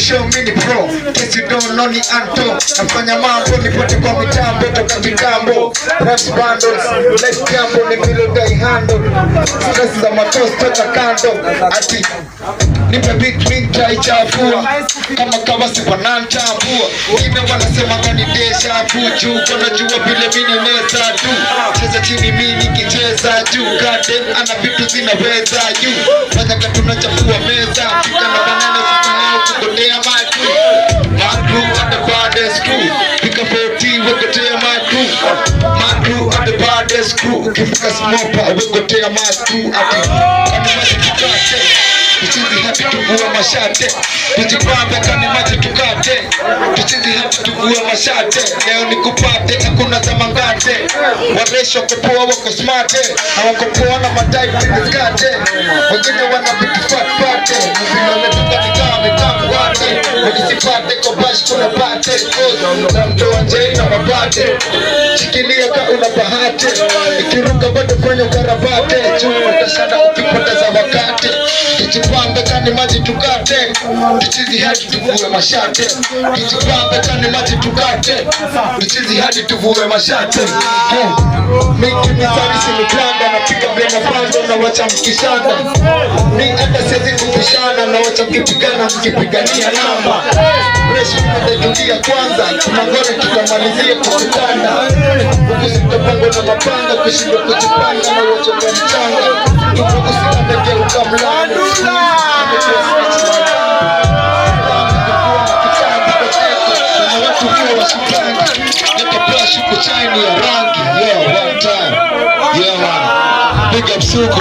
Show me the pro, guess you don't know the Anto. Nafanya mambo nipote kwa mitambo toka kitambo. Raps bundles, let's gamble ni vile dai handle. Stress za matos toka kando. Ati nipe beat link chaichafua kama kama si wanantambua. Wengine wanasema gani desha fuju, kuna jua vile mimi neza tu. Cheza chini mimi nikicheza juu, garden ana vitu zinaweza juu. Fanya kama tunachafua meza, fika na banana kugotea my crew. My crew at the baddest crew. Pick up 14, we go tell my crew. My crew at the baddest crew. Give us more power, we go tell my crew. Tuchizi hapi tuvua mashate, tujipambe kani maji tukate. Tuchizi hapi tuvua mashate, leo nikupate, hakuna za mangate. Waresho kupoa wako smarte, hawako poa na madai kuniskate. Wengine wanapitu fat-fate, mzilole tukanika mitamu wate. Wakisipate kwa bash kuna bate, na mtoa njei na mabate. Chikilia ka unabahate, ikiruka bado kwenye ukarabate. Juu utashana ukipoteza wakati. Tujipambe kani maji tukate, tuchizi hadi tuvue mashate. Tujipambe kani maji tukate, tuchizi hadi tuvue mashate. Miki mizari simiklanda, napika blena pando na wacha mkishanda. Mi hata siezi kupishana na wacha mkipigana mkipigania namba. Reshu mnadejulia kwanza, kumangone tukamalizie kukutanda. Huku sitapango na mapanga, kushindwa kujipanga na wacha kwa mchanga. Huku sitandegeuka mlango. Shine ya rangi, yeah, one time, yeah man, big up Suku.